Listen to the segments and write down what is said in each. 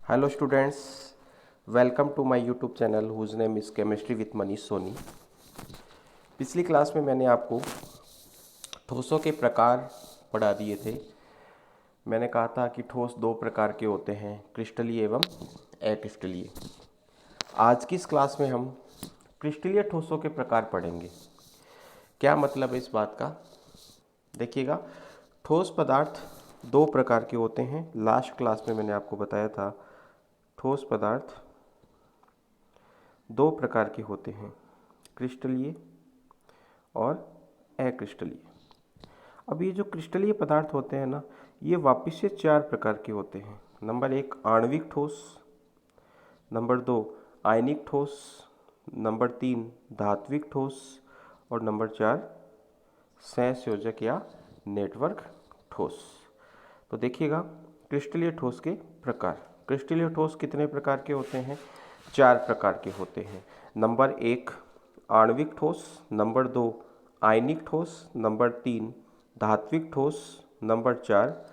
Hello students, welcome to my YouTube channel whose name is Chemistry with Manish Soni। पिछली class में मैंने आपको ठोसों के प्रकार पढ़ा दिए थे। मैंने कहा था कि ठोस दो प्रकार के होते हैं, क्रिस्टलीय एवं अक्रिस्टलीय। आज की इस क्लास में हम क्रिस्टलीय ठोसों के प्रकार पढ़ेंगे। क्या मतलब है इस बात का? देखिएगा, ठोस पदार्थ दो प्रकार के होते हैं। लास्ट क्लास में मैंने आपको बताया था ठोस पदार्थ दो प्रकार के होते हैं, क्रिस्टलीय और अक्रिस्टलीय। अब ये जो क्रिस्टलीय पदार्थ होते हैं ना, ये वापिस से चार प्रकार के होते हैं। नंबर एक आणविक ठोस, नंबर दो आयनिक ठोस, नंबर तीन धात्विक ठोस और नंबर चार सहसंयोजक या नेटवर्क ठोस। तो देखिएगा, क्रिस्टलीय ठोस के प्रकार। क्रिस्टलीय ठोस कितने प्रकार के होते हैं? चार प्रकार के होते हैं। नंबर एक आणविक ठोस, नंबर दो आयनिक ठोस, नंबर तीन धात्विक ठोस, नंबर चार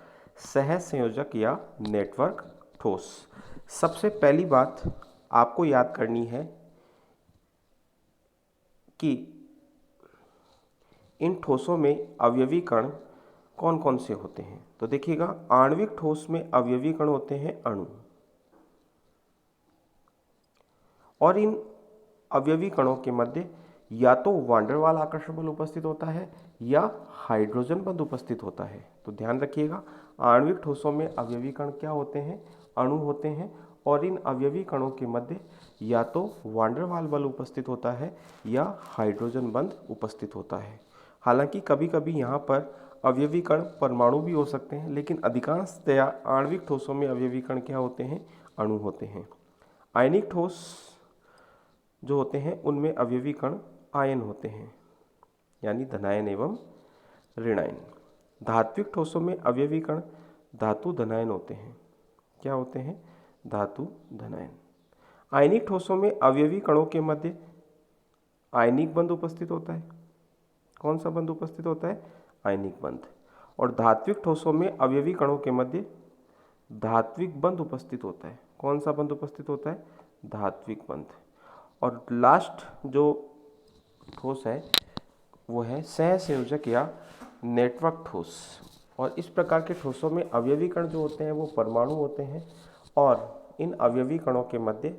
सहसंयोजक या नेटवर्क ठोस। सबसे पहली बात आपको याद करनी है कि इन ठोसों में अवयवी कण कौन कौन से होते हैं। तो देखिएगा, आणविक ठोस में अवयवी कण होते हैं अणु, और इन अवयवी कणों के मध्य या तो वान डेर वाल आकर्षण बल उपस्थित होता है या हाइड्रोजन बंध उपस्थित होता है। तो ध्यान रखिएगा, आणविक ठोसों में अवयवी कण क्या होते हैं? अणु होते हैं, और इन अवयवी कणों के मध्य या तो वान डेर वाल बल उपस्थित होता है या हाइड्रोजन बंध उपस्थित होता है। हालांकि कभी कभी यहाँ पर अवयवी कण परमाणु भी हो सकते हैं, लेकिन अधिकांशतया आणविक ठोसों में अवयवी कण क्या होते हैं? अणु होते हैं। आयनिक ठोस जो होते हैं उनमें अवयवी कण आयन होते हैं, यानी धनायन एवं ऋणायन। धात्विक ठोसों में अवयवी कण धातु धनायन होते हैं। क्या होते हैं? धातु धनायन। आयनिक ठोसों में अवयवी कणों के मध्य आयनिक बंध उपस्थित होता है। कौन सा बंध उपस्थित होता है? आयनिक बंध। और धात्विक ठोसों में अवयवी कणों के मध्य धात्विक बंध उपस्थित होता है। कौन सा बंध उपस्थित होता है? धात्विक बंध। और लास्ट जो ठोस है वो है सहसंयोजक या नेटवर्क ठोस। और इस प्रकार के ठोसों में अवयवी कण जो होते हैं वो परमाणु होते हैं, और इन अवयवी कणों के मध्य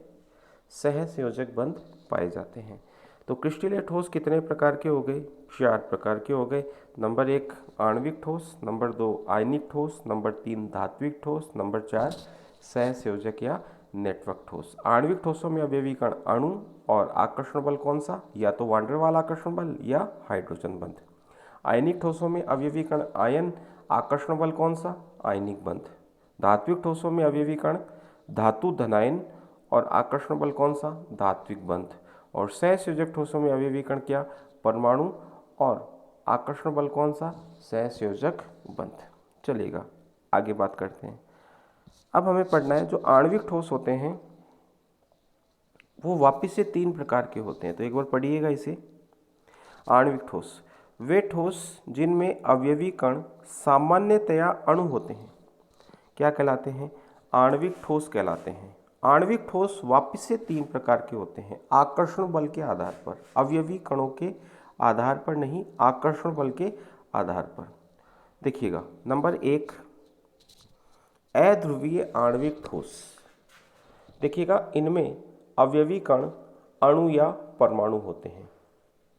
सहसंयोजक बंध पाए जाते हैं। तो क्रिस्टलीय ठोस कितने प्रकार के हो गए? चार प्रकार के हो गए। नंबर एक आणविक ठोस, नंबर दो आयनिक ठोस, नंबर तीन धात्विक ठोस, नंबर चार सहसंयोजक या नेटवर्क ठोस। आणविक ठोसों में अवयवी कण अणु, और आकर्षण बल कौन सा? या तो वान डेर वाल आकर्षण बल या हाइड्रोजन बंध। आयनिक ठोसों में अवयवी कण आयन, आकर्षण बल कौन सा? आयनिक बंध। धात्विक ठोसों में अवयवी कण धातु धनायन, और आकर्षण बल कौन सा? धात्विक बंध। और सहसंयोजक ठोसों में अवयवी कण क्या? परमाणु, और आकर्षण बल कौन सा? सहसंयोजक बंध। चलेगा, आगे बात करते हैं। अब हमें पढ़ना है, जो आणविक ठोस होते हैं वो वापिस से तीन प्रकार के होते हैं। तो एक बार पढ़िएगा इसे। आणविक ठोस वे ठोस जिनमें अवयवी कण सामान्यतया अणु होते हैं, क्या कहलाते हैं? आणविक ठोस कहलाते हैं। आणविक ठोस वापिस से तीन प्रकार के होते हैं, आकर्षण बल के आधार पर, अवयवी कणों के आधार पर नहीं, आकर्षण बल के आधार पर। देखिएगा, नंबर एक अध्रुवीय आणविक ठोस। देखिएगा, इनमें अवयवी कण अणु या परमाणु होते हैं।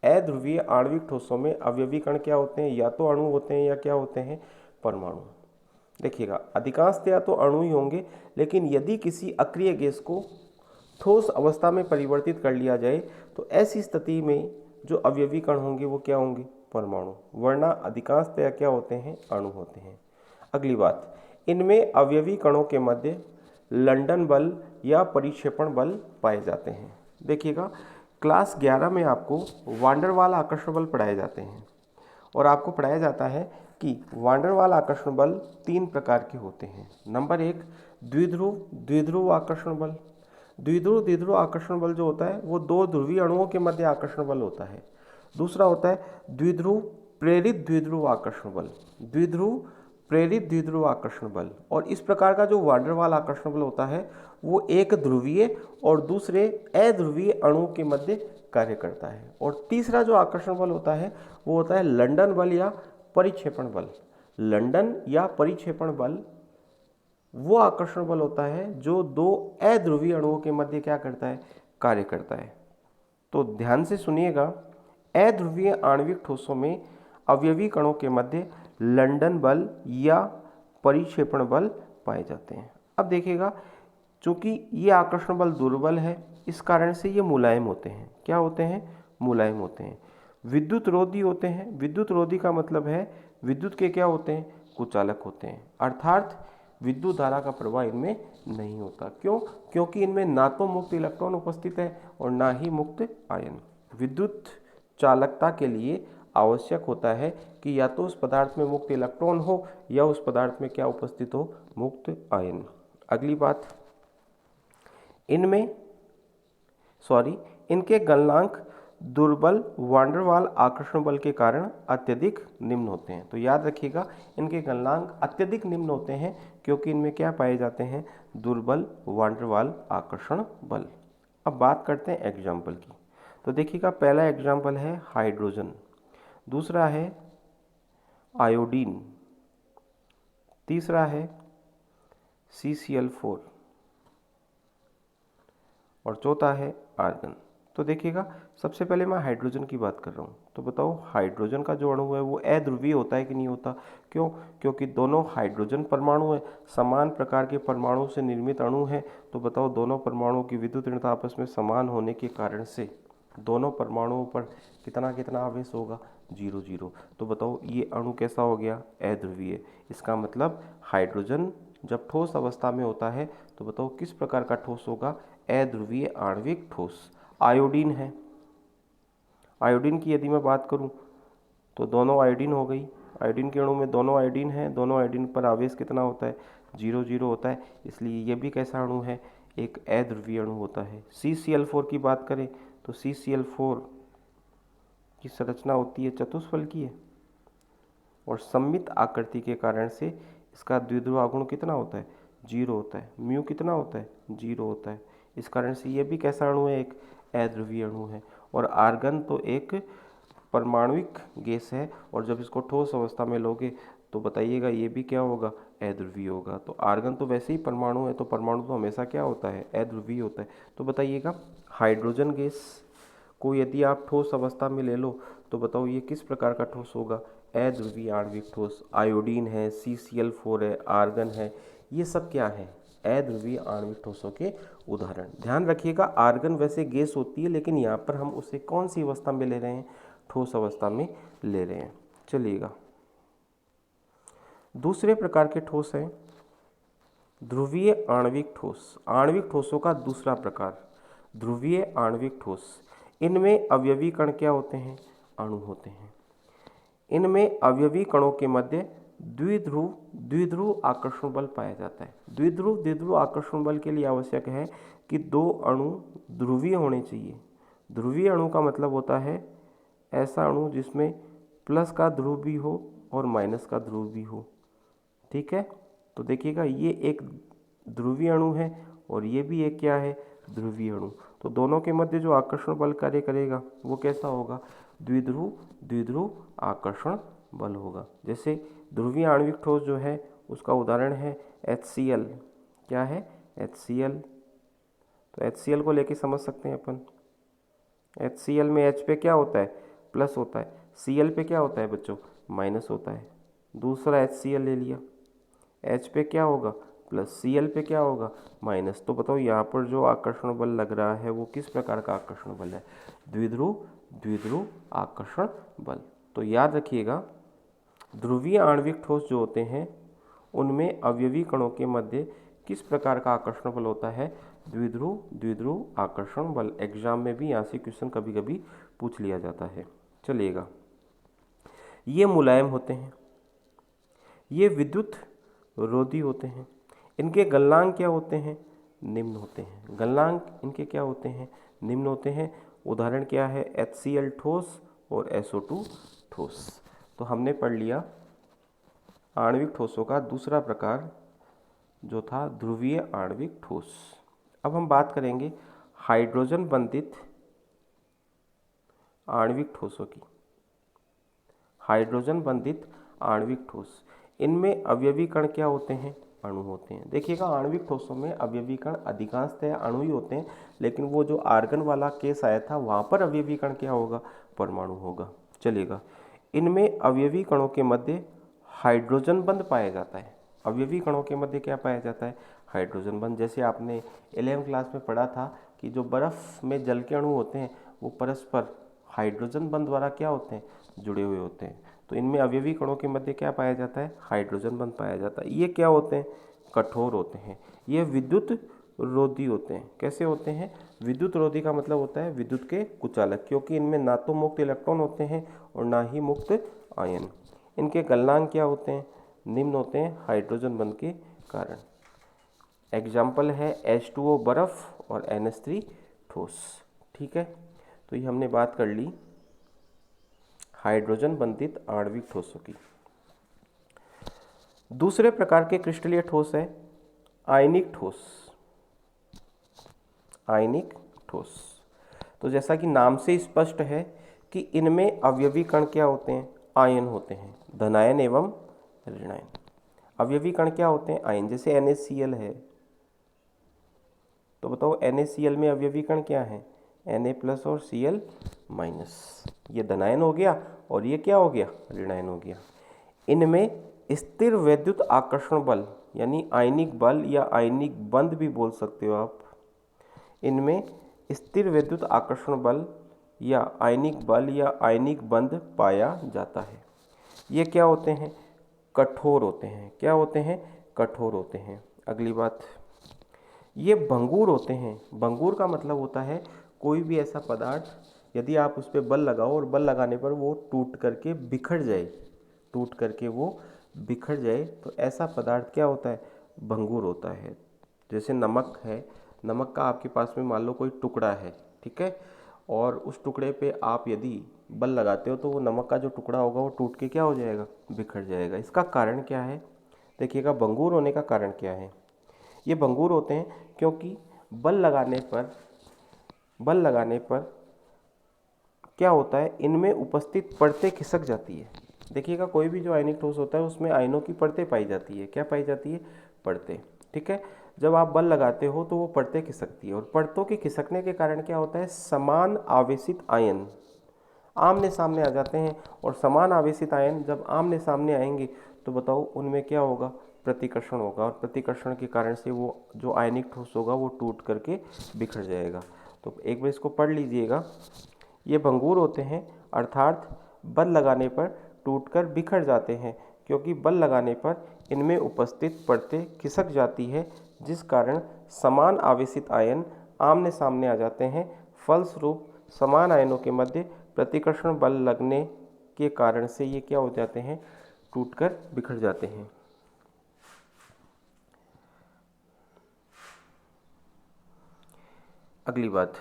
अध्रुवीय आणविक ठोसों में अवयवी कण क्या होते हैं? या तो अणु होते हैं या क्या होते हैं? परमाणु। देखिएगा, अधिकांशतया तो अणु ही होंगे, लेकिन यदि किसी अक्रिय गैस को ठोस अवस्था में परिवर्तित कर लिया जाए तो ऐसी स्थिति में जो अवयवी कण होंगे वो क्या होंगे? परमाणु। वरना अधिकांशतया क्या होते हैं? अणु होते हैं। अगली बात, इनमें अवयवी कणों के मध्य लंदन बल या परिक्षेपण बल पाए जाते हैं। देखिएगा, क्लास 11 में आपको वान डेर वाल आकर्षण बल पढ़ाए जाते हैं, और आपको पढ़ाया जाता है कि वान डेर वाल आकर्षण बल तीन प्रकार के होते हैं। नंबर एक द्विध्रुव आकर्षण बल। द्विध्रुव आकर्षण बल जो होता है वो दो ध्रुवीय अणुओं के मध्य आकर्षण बल होता है। दूसरा होता है द्विध्रुव प्रेरित द्विध्रुव आकर्षण बल। द्विध्रुव प्रेरित द्विध्रुव आकर्षण बल। और इस प्रकार का जो वान डेर वाल आकर्षण बल होता है वो एक ध्रुवीय और दूसरे अध्रुवीय अणु के मध्य कार्य करता है। और तीसरा जो आकर्षण बल होता है वो होता है लंदन बल या परिक्षेपण बल। लंदन या परिक्षेपण बल वो आकर्षण बल होता है जो दो अध्रुवीय अणुओं के मध्य क्या करता है, कार्य करता है। तो ध्यान से सुनिएगा, अध्रुवीय आणविक ठोसों में अवयवी कणों के मध्य लंदन बल या परिक्षेपण बल पाए जाते हैं। अब देखिएगा, चूंकि ये आकर्षण बल दुर्बल है इस कारण से ये मुलायम होते हैं। क्या होते हैं, मुलायम होते हैं। विद्युत रोधी होते हैं। विद्युत रोधी का मतलब है विद्युत के क्या होते हैं, कुचालक होते हैं, अर्थात विद्युत धारा का प्रवाह इनमें नहीं होता। क्यों, क्योंकि इनमें ना तो मुक्त इलेक्ट्रॉन उपस्थित है और ना ही मुक्त आयन। विद्युत चालकता के लिए आवश्यक होता है कि या तो उस पदार्थ में मुक्त इलेक्ट्रॉन हो या उस पदार्थ में क्या उपस्थित हो, मुक्त आयन। अगली बात, इनके गलनांक दुर्बल वान डेर वाल आकर्षण बल के कारण अत्यधिक निम्न होते हैं। तो याद रखिएगा, इनके गलनांक अत्यधिक निम्न होते हैं क्योंकि इनमें क्या पाए जाते हैं, दुर्बल वान डेर वाल आकर्षण बल। अब बात करते हैं एग्जाम्पल की। तो देखिएगा, पहला एग्जाम्पल है हाइड्रोजन, दूसरा है आयोडीन, तीसरा है CCl4 और चौथा है आर्गन। तो देखिएगा, सबसे पहले मैं हाइड्रोजन की बात कर रहा हूँ। तो बताओ, हाइड्रोजन का जो अणु है वो अध्रुवीय होता है कि नहीं होता? क्यों, क्योंकि दोनों हाइड्रोजन परमाणु है, समान प्रकार के परमाणु से निर्मित अणु है। तो बताओ, दोनों परमाणुओं की विद्युत ऋणता आपस में समान होने के कारण से दोनों परमाणुओं पर कितना कितना आवेश होगा, 0 0। तो बताओ, ये अणु कैसा हो गया, अध्रुवीय। इसका मतलब हाइड्रोजन जब ठोस अवस्था में होता है तो बताओ किस प्रकार का ठोस होगा, अध्रुवीय आणविक ठोस। आयोडीन है, आयोडीन की यदि मैं बात करूं तो दोनों आयोडीन हो गई। आयोडीन के अणु में दोनों आयोडीन है, दोनों आयोडीन पर आवेश कितना होता है, 0 0 होता है, इसलिए ये भी कैसा अणु है, एक अध्रुवीय अणु होता है। CCl4 की बात करें तो CCl4 की संरचना होती है चतुष्फलकीय है और सममित आकृति के कारण से इसका द्विध्रुव आघूर्ण कितना होता है, 0 होता है। म्यू कितना होता है, 0 होता है। इस कारण से ये भी कैसा अणु है, एक अध्रुवीय अणु है। और आर्गन तो एक परमाणुिक गैस है और जब इसको ठोस अवस्था में लोगे तो बताइएगा ये भी क्या होगा, अध्रुवीय होगा। तो आर्गन तो वैसे ही परमाणु है, तो परमाणु तो हमेशा क्या होता है, अध्रुवीय होता है। तो बताइएगा, हाइड्रोजन गैस को यदि आप ठोस अवस्था में ले लो तो बताओ ये किस प्रकार का ठोस होगा, अध्रुवीय आणविक ठोस। आयोडीन है, CCl4 है, आर्गन है, ये सब क्या है, अध्रुवीय आणविक ठोसों के उदाहरण। ध्यान रखिएगा, आर्गन वैसे गैस होती है लेकिन यहाँ पर हम उसे कौन सी अवस्था में ले रहे हैं, ठोस अवस्था में ले रहे हैं। चलिएगा, दूसरे प्रकार के ठोस हैं ध्रुवीय आणविक ठोस। आणविक ठोसों का दूसरा प्रकार ध्रुवीय आणविक ठोस। इनमें अवयवी कण क्या होते हैं, अणु होते हैं। इनमें अवयवी कणों के मध्य द्विध्रुव आकर्षण बल पाया जाता है। द्विध्रुव आकर्षण बल के लिए आवश्यक है कि दो अणु ध्रुवीय होने चाहिए। ध्रुवीय अणु का मतलब होता है ऐसा अणु जिसमें प्लस का ध्रुव भी हो और माइनस का ध्रुव भी हो। ठीक है, तो देखिएगा, ये एक ध्रुवीय अणु है और ये भी एक क्या है, ध्रुवीय अणु। तो दोनों के मध्य जो आकर्षण बल कार्य करेगा वो कैसा होगा, द्विध्रुव आकर्षण बल होगा। जैसे ध्रुवीय आणविक ठोस जो है उसका उदाहरण है HCl। क्या है, HCl। तो HCl को लेके समझ सकते हैं अपन। HCl में H पे क्या होता है, प्लस होता है, Cl पे क्या होता है बच्चों, माइनस होता है। दूसरा HCl ले लिया, H पे क्या होगा, प्लस, Cl पे क्या होगा, माइनस। तो बताओ यहाँ पर जो आकर्षण बल लग रहा है वो किस प्रकार का आकर्षण बल है, द्विध्रुव आकर्षण बल। तो याद रखिएगा, ध्रुवीय आणविक ठोस जो होते हैं उनमें अवयवी कणों के मध्य किस प्रकार का आकर्षण बल होता है, द्विध्रुव आकर्षण बल। एग्जाम में भी यहाँ से क्वेश्चन कभी कभी पूछ लिया जाता है। चलिएगा, ये मुलायम होते हैं, ये विद्युत रोधी होते हैं। इनके गलनांक क्या होते हैं, निम्न होते हैं। गलनांक इनके क्या होते हैं, निम्न होते हैं। उदाहरण क्या है, HCl ठोस और SO2 ठोस। तो हमने पढ़ लिया आणविक ठोसों का दूसरा प्रकार जो था ध्रुवीय आणविक ठोस। अब हम बात करेंगे हाइड्रोजन बंधित आणविक ठोसों की। हाइड्रोजन बंधित आणविक ठोस, इनमें अवयवी कण क्या होते हैं? अणु होते हैं। देखिएगा आणविक ठोसों में अवयवी कण अधिकांशतः अणु ही होते हैं, लेकिन वो जो आर्गन वाला केस आया था वहां पर अवयवी कण क्या होगा? परमाणु होगा। चलिएगा, इनमें अवयवी कणों के मध्य हाइड्रोजन बंध पाया जाता है। अवयवी कणों के मध्य क्या पाया जाता है? हाइड्रोजन बंध। जैसे आपने 11वीं क्लास में पढ़ा था कि जो बर्फ में जल के अणु होते हैं वो परस्पर हाइड्रोजन बंध द्वारा क्या होते हैं? जुड़े हुए होते हैं। तो इनमें अवयवी कणों के मध्य क्या पाया जाता है? हाइड्रोजन बंध पाया जाता है। ये क्या होते हैं? कठोर होते हैं। ये विद्युत रोधी होते हैं। कैसे होते हैं? विद्युत रोधी का मतलब होता है विद्युत के कुचालक, क्योंकि इनमें ना तो मुक्त इलेक्ट्रॉन होते हैं और ना ही मुक्त आयन। इनके गलनांक क्या होते हैं? निम्न होते हैं हाइड्रोजन बंध के कारण। एग्जाम्पल है H2O बर्फ और NH3 ठोस। ठीक है, तो ये हमने बात कर ली हाइड्रोजन बंधित आणविक ठोसों की। दूसरे प्रकार के क्रिस्टलीय ठोस है आयनिक ठोस। आयनिक ठोस, तो जैसा कि नाम से स्पष्ट है कि इनमें अवयवी कण क्या होते हैं? आयन होते हैं, धनायन एवं ऋणायन। अवयवी कण क्या होते हैं? आयन। जैसे NaCl है, तो बताओ NaCl में अवयवी कण क्या है? Na+ और Cl-। ये धनायन हो गया और ये क्या हो गया? ऋणायन हो गया। इनमें स्थिर वैद्युत आकर्षण बल यानी आयनिक बल या आयनिक बंध भी बोल सकते हो आप। इनमें स्थिर वैद्युत आकर्षण बल या आयनिक बंध पाया जाता है। ये क्या होते हैं? कठोर होते हैं। क्या होते हैं? कठोर होते हैं। अगली बात, ये भंगुर होते हैं। भंगुर का मतलब होता है कोई भी ऐसा पदार्थ यदि आप उस पर बल लगाओ और बल लगाने पर वो टूट करके बिखर जाए, तो ऐसा पदार्थ क्या होता है? भंगुर होता है। जैसे नमक है, नमक का आपके पास में मान लो कोई टुकड़ा है, ठीक है, और उस टुकड़े पे आप यदि बल लगाते हो तो वो नमक का जो टुकड़ा होगा वो टूट के क्या हो जाएगा? बिखर जाएगा। इसका कारण क्या है? देखिएगा, भंगुर होने का कारण क्या है? ये भंगुर होते हैं क्योंकि बल लगाने पर क्या होता है? इनमें उपस्थित परतें खिसक जाती है। देखिएगा, कोई भी जो आयनिक ठोस होता है उसमें आयनों की परतें पाई जाती है। क्या पाई जाती है? परतें। ठीक है, जब आप बल लगाते हो तो वो परतें खिसकती है और परतों के खिसकने के कारण क्या होता है? समान आवेशित आयन आमने सामने आ जाते हैं, और समान आवेशित आयन जब आमने सामने आएंगे तो बताओ उनमें क्या होगा? प्रतिकर्षण होगा, और प्रतिकर्षण के कारण से वो जो आयनिक ठोस होगा वो टूट करके बिखर जाएगा। तो एक बार इसको पढ़ लीजिएगा। ये भंगुर होते हैं अर्थात बल लगाने पर टूटकर बिखर जाते हैं, क्योंकि बल लगाने पर इनमें उपस्थित परतें खिसक जाती है, जिस कारण समान आवेशित आयन आमने सामने आ जाते हैं। फलस्वरूप समान आयनों के मध्य प्रतिकर्षण बल लगने के कारण से ये क्या हो जाते हैं? टूटकर बिखर जाते हैं। अगली बात,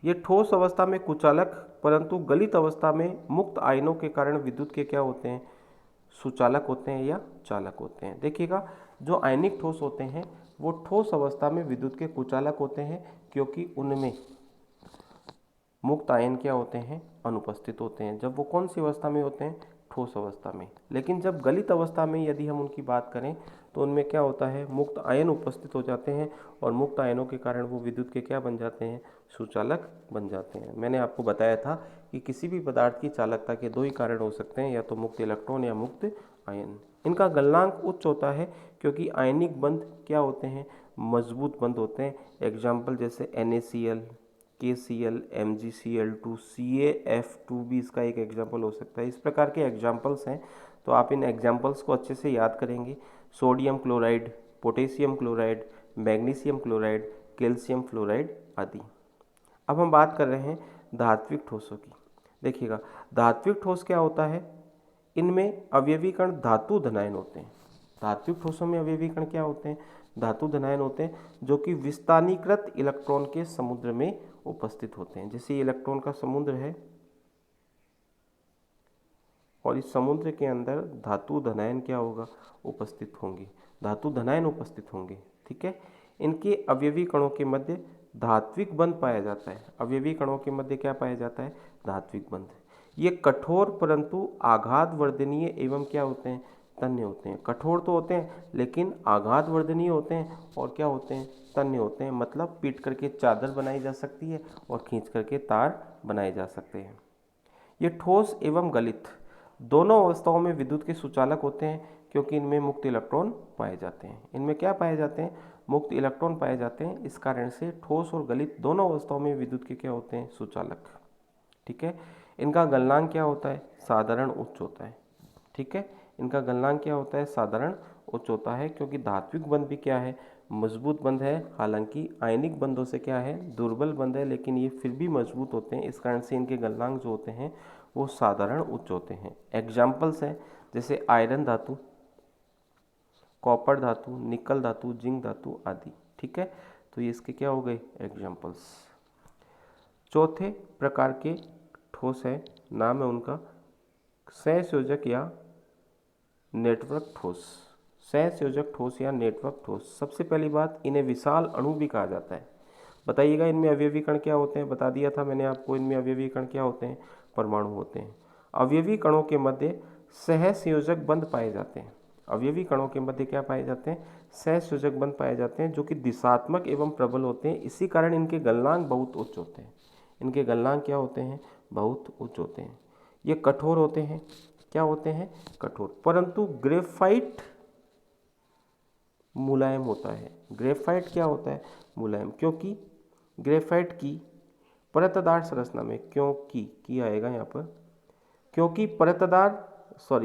ये ठोस अवस्था में कुचालक परंतु गलित अवस्था में मुक्त आयनों के कारण विद्युत के क्या होते हैं? सुचालक होते हैं या चालक होते हैं। देखिएगा, जो आयनिक ठोस होते हैं वो ठोस अवस्था में विद्युत के कुचालक होते हैं, क्योंकि उनमें मुक्त आयन क्या होते हैं? अनुपस्थित होते हैं। जब वो कौन सी अवस्था में होते हैं? ठोस अवस्था में। लेकिन जब गलित अवस्था में यदि हम उनकी बात करें तो उनमें क्या होता है? मुक्त आयन उपस्थित हो जाते हैं, और मुक्त आयनों के कारण वो विद्युत के क्या बन जाते हैं? सुचालक बन जाते हैं। मैंने आपको बताया था कि किसी भी पदार्थ की चालकता के दो ही कारण हो सकते हैं, या तो मुक्त इलेक्ट्रॉन या मुक्त आयन। इनका गलनांक उच्च होता है क्योंकि आयनिक बंध क्या होते हैं? मजबूत बंध होते हैं। एग्जाम्पल जैसे NaCl, KCl, MgCl2, CaF2 भी इसका एक एग्जाम्पल हो सकता है। इस प्रकार के एग्जाम्पल्स हैं, तो आप इन एग्जाम्पल्स को अच्छे से याद करेंगे। Sodium chloride, potassium chloride, magnesium chloride, calcium fluoride आदि। अब हम बात कर रहे हैं धात्विक ठोसों की। देखिएगा, धात्विक ठोस क्या होता है? इनमें अवयवी कण धातु धनायन होते हैं। धात्विक ठोसों में अवयवी कण क्या होते हैं? धातु धनायन होते हैं, जो कि विस्थानीकृत इलेक्ट्रॉन के समुद्र में उपस्थित होते हैं। जैसे इलेक्ट्रॉन का समुद्र है, और इस समुद्र के अंदर धातु धनायन क्या होगा, उपस्थित होंगे, धातु धनायन उपस्थित होंगे। ठीक है। इनके अवयवी कणों के मध्य धात्विक बंध पाया जाता है। अवयवी कणों के मध्य क्या पाया जाता है, धात्विक बंध। ये कठोर परंतु आघात वर्धनीय एवं क्या होते हैं, तन्य होते हैं। कठोर तो होते हैं लेकिन आघात वर्धनीय होते हैं और क्या होते हैं, तन्य होते हैं। मतलब पीट करके चादर बनाई जा सकती है और खींच करके तार बनाए जा सकते हैं। ये ठोस एवं गलित दोनों अवस्थाओं में विद्युत के सुचालक होते हैं, क्योंकि इनमें मुक्त इलेक्ट्रॉन पाए जाते हैं। इनमें क्या पाए जाते हैं, मुक्त इलेक्ट्रॉन पाए जाते हैं। इस कारण से ठोस और गलित दोनों अवस्थाओं में विद्युत के क्या होते हैं, सुचालक। ठीक है। इनका गलनांक क्या होता है, साधारण उच्च होता है। ठीक है। इनका गलनांक क्या होता है, साधारण उच्च होता है, क्योंकि धात्विक बंध भी क्या है, मजबूत बंध है। हालांकि आयनिक बंधों से क्या है, दुर्बल बंध है, लेकिन ये फिर भी मजबूत होते हैं। इस कारण से इनके गलनांक जो होते हैं वो साधारण उच्च होते हैं। एग्जाम्पल्स हैं जैसे आयरन धातु, कॉपर धातु, निकल धातु, जिंक धातु आदि। ठीक है। तो ये इसके क्या हो गए, एग्जाम्पल्स। चौथे प्रकार के ठोस है, नाम है उनका सहसंयोजक या नेटवर्क ठोस। सहसंयोजक ठोस या नेटवर्क ठोस। सबसे पहली बात, इन्हें विशाल अणु भी कहा जाता है। बताइएगा इनमें अवयवी कण क्या होते हैं, बता दिया था मैंने आपको। इनमें अवयवी कण क्या होते हैं, परमाणु होते हैं। अवयवी कणों के मध्य सहसंयोजक बंध पाए जाते हैं। अवयवी कणों के मध्य क्या पाए जाते हैं, सहसंयोजक बंध पाए जाते हैं, जो कि दिशात्मक एवं प्रबल होते हैं। इसी कारण इनके गलनांक बहुत उच्च होते हैं। इनके गलनांक क्या होते हैं, बहुत उच्च होते हैं। ये कठोर होते हैं, क्या होते हैं, कठोर। परंतु ग्रेफाइट मुलायम होता है। ग्रेफाइट क्या होता है, मुलायम, क्योंकि ग्रेफाइट की परतदार संरचना में, क्योंकि की आएगा यहाँ पर, क्योंकि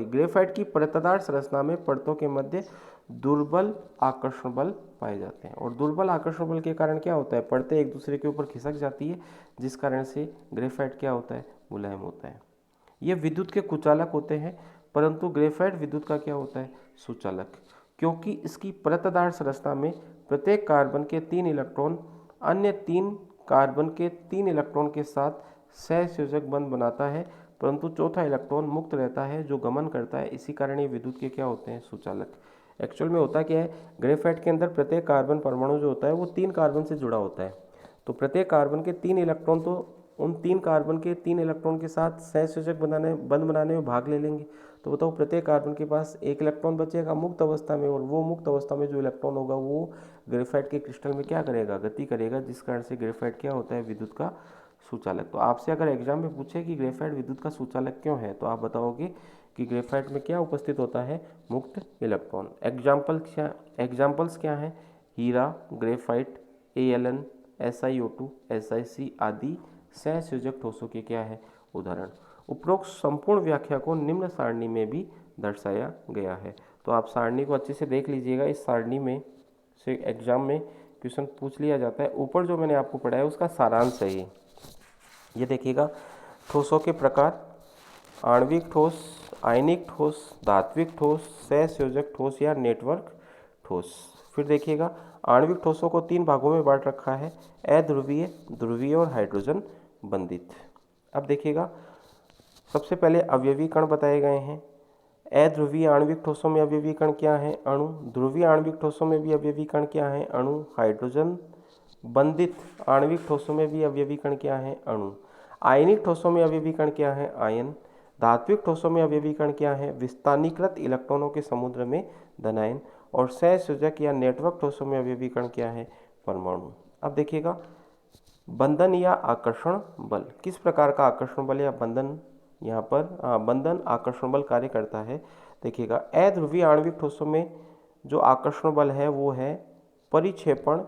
ग्रेफाइट की परतदार संरचना में परतों के मध्य दुर्बल आकर्षण बल पाए जाते हैं। और दुर्बल आकर्षण बल के कारण क्या होता है, परतें एक दूसरे के ऊपर खिसक जाती है, जिस कारण से ग्रेफाइट क्या होता है, मुलायम होता है। ये विद्युत के कुचालक होते हैं, परंतु ग्रेफाइट विद्युत का क्या होता है, सुचालक, क्योंकि इसकी परतदार संरचना में प्रत्येक कार्बन के 3 इलेक्ट्रॉन अन्य 3 कार्बन के 3 इलेक्ट्रॉन के साथ सहसंयोजक बंध बनाता है, परंतु चौथा इलेक्ट्रॉन मुक्त रहता है जो गमन करता है। इसी कारण ये विद्युत के क्या होते हैं, सुचालक। एक्चुअल में होता क्या है, ग्रेफाइट के अंदर प्रत्येक कार्बन परमाणु जो होता है वो 3 कार्बन से जुड़ा होता है। तो प्रत्येक कार्बन के 3 इलेक्ट्रॉन तो उन 3 कार्बन के 3 इलेक्ट्रॉन के साथ सहसंयोजक बंध बनाने में भाग ले लेंगे। तो बताओ प्रत्येक कार्बन के पास 1 इलेक्ट्रॉन बचेगा मुक्त अवस्था में, और वो मुक्त अवस्था में जो इलेक्ट्रॉन होगा वो ग्रेफाइट के क्रिस्टल में क्या करेगा, गति करेगा, जिस कारण से ग्रेफाइट क्या होता है, विद्युत का सुचालक। तो आपसे अगर एग्जाम में पूछे कि ग्रेफाइट विद्युत का सुचालक क्यों है, तो आप बताओगे कि ग्रेफाइट में क्या उपस्थित होता है, मुक्त इलेक्ट्रॉन। एग्जाम्पल्स क्या हैं, हीरा, ग्रेफाइट, ALN, SiO2, SiC आदि सहसंयोजक ठोसों के क्या है, उदाहरण। उपरोक्त संपूर्ण व्याख्या को निम्न सारणी में भी दर्शाया गया है। तो आप सारणी को अच्छे से देख लीजिएगा। इस सारणी में से एग्जाम में क्वेश्चन पूछ लिया जाता है। ऊपर जो मैंने आपको पढ़ाया उसका सारांश है ये देखिएगा। ठोसों के प्रकार, आणविक ठोस, आयनिक ठोस, धात्विक ठोस, सहसंयोजक ठोस या नेटवर्क ठोस। फिर देखिएगा, आणविक ठोसों को 3 भागों में बांट रखा है, अध्रुवीय, ध्रुवीय और हाइड्रोजन बंधित। अब देखिएगा, सबसे पहले अवयवी कण बताए गए हैं। अध्रुवीय आणविक ठोसों में अवयवी कण क्या है, अणु। ध्रुवीय आणविक ठोसों में भी अवयवी कण क्या है, अणु। हाइड्रोजन बंधित आणविक ठोसों में भी अवयवी कण क्या है, अणु। आयनिक ठोसों में अवयवी कण क्या है, आयन। धात्विक ठोसों में अवयवी कण क्या है, विस्थानीकृत इलेक्ट्रॉनों के समुद्र में धनायन। और सहसंयोजक या नेटवर्क ठोसों में अवयवी कण क्या है, परमाणु। अब देखिएगा, बंधन या आकर्षण बल। किस प्रकार का आकर्षण बल या बंधन, यहाँ पर बंधन आकर्षण बल कार्य करता है। देखिएगा, अध्रुवीय आणविक ठोसों में जो आकर्षण बल है वो है परिक्षेपण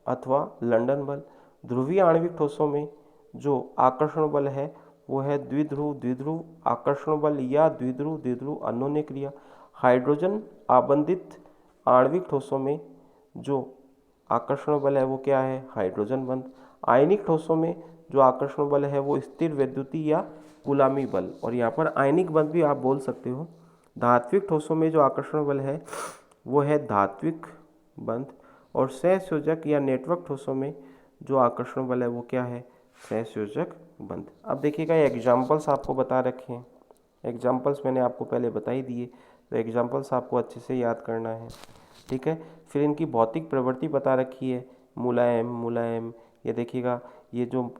अथवा लंदन बल। ध्रुवीय आणविक ठोसों में जो आकर्षण बल है वो है द्विध्रुव द्विध्रुव आकर्षण बल या द्विध्रुव द्विध्रुव अन्योन्य क्रिया। हाइड्रोजन आबंधित आणविक ठोसों में जो आकर्षण बल है वो क्या है, हाइड्रोजन बंध। आयनिक ठोसों में जो आकर्षण बल है वो स्थिर वैद्युतीय या गुलामी बल, और यहाँ पर आयनिक बंध भी आप बोल सकते हो। धात्विक ठोसों में जो आकर्षण बल है वो है धात्विक बंध, और सहसंयोजक या नेटवर्क ठोसों में जो आकर्षण बल है वो क्या है, सहसंयोजक बंध। अब देखिएगा, एग्जाम्पल्स आपको बता रखे हैं। एग्जाम्पल्स मैंने आपको पहले बता ही दिए, तो एग्जाम्पल्स आपको अच्छे से याद करना है। ठीक है, फिर इनकी भौतिक प्रवृत्ति बता रखी है, मुलायम मुलायम। ये देखिएगा, ये जो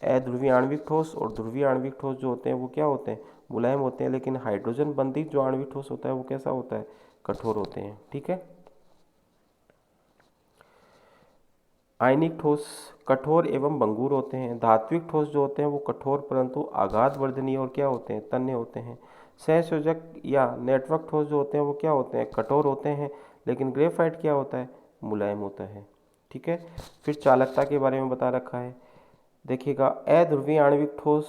अध्रुवीय आणविक ठोस और ध्रुवीय आणविक ठोस जो होते हैं वो क्या होते हैं, मुलायम होते हैं, लेकिन हाइड्रोजन बंधित जो आणविक ठोस होता है वो कैसा होता है, कठोर होते हैं। ठीक है, आयनिक ठोस कठोर एवं भंगुर होते हैं। धात्विक ठोस जो होते हैं वो कठोर परंतु आघात वर्धनीय और क्या होते हैं, तन्य होते हैं। सहसंयोजक या नेटवर्क ठोस जो होते हैं वो क्या होते हैं, कठोर होते हैं, लेकिन ग्रेफाइट क्या होता है, मुलायम होता है। ठीक है, फिर चालकता के बारे में बता रखा है। देखिएगा, अध्रुवीय आणविक ठोस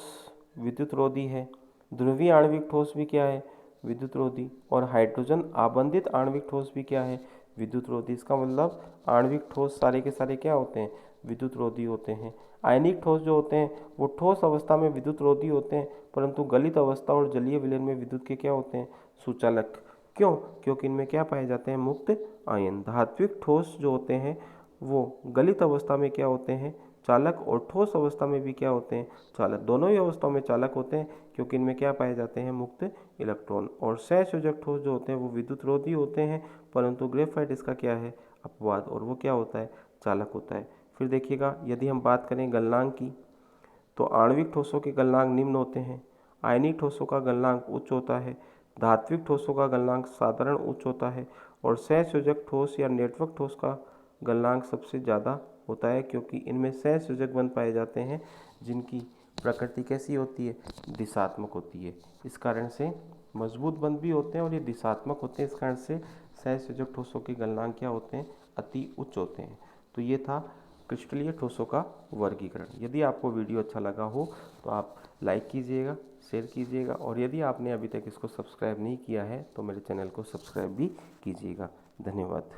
विद्युत रोधी है, ध्रुवीय आणविक ठोस भी क्या है, विद्युत रोधी, और हाइड्रोजन आबंधित आणविक ठोस भी क्या है, विद्युत रोधी। इसका मतलब आणविक ठोस सारे के सारे क्या होते हैं, विद्युत रोधी होते हैं। आयनिक ठोस जो होते हैं वो ठोस अवस्था में विद्युत रोधी होते हैं, परंतु गलित अवस्था और जलीय विलयन में विद्युत के क्या होते हैं, सुचालक। क्यों, क्योंकि इनमें क्या पाए जाते हैं, मुक्त आयन। धात्विक ठोस जो होते हैं वो गलित अवस्था में क्या होते हैं, चालक, और ठोस अवस्था में भी क्या होते हैं, चालक। दोनों ही अवस्थाओं में चालक होते हैं, क्योंकि इनमें क्या पाए जाते हैं, मुक्त इलेक्ट्रॉन। और सहसंयोजक ठोस जो होते हैं वो विद्युत रोधी होते हैं, परंतु ग्रेफाइट इसका क्या है, अपवाद, और वो क्या होता है, चालक होता है। फिर देखिएगा, यदि हम बात करें गलनांक की, तो आणविक ठोसों के गलनांक निम्न होते हैं। आयनिक ठोसों का गलनांक उच्च होता है, धात्विक ठोसों का गलनांक साधारण उच्च होता है, और सहसंयोजक ठोस या नेटवर्क ठोस का गलनांक सबसे ज़्यादा होता है, क्योंकि इनमें सहसंयोजक बंध पाए जाते हैं जिनकी प्रकृति कैसी होती है, दिशात्मक होती है। इस कारण से मजबूत बंध भी होते हैं और ये दिशात्मक होते हैं, इस कारण से सहसंयोजक ठोसों के गलनांक क्या होते हैं, अति उच्च होते हैं। तो ये था क्रिस्टलीय ठोसों का वर्गीकरण। यदि आपको वीडियो अच्छा लगा हो तो आप लाइक कीजिएगा, शेयर कीजिएगा, और यदि आपने अभी तक इसको सब्सक्राइब नहीं किया है तो मेरे चैनल को सब्सक्राइब भी कीजिएगा। धन्यवाद।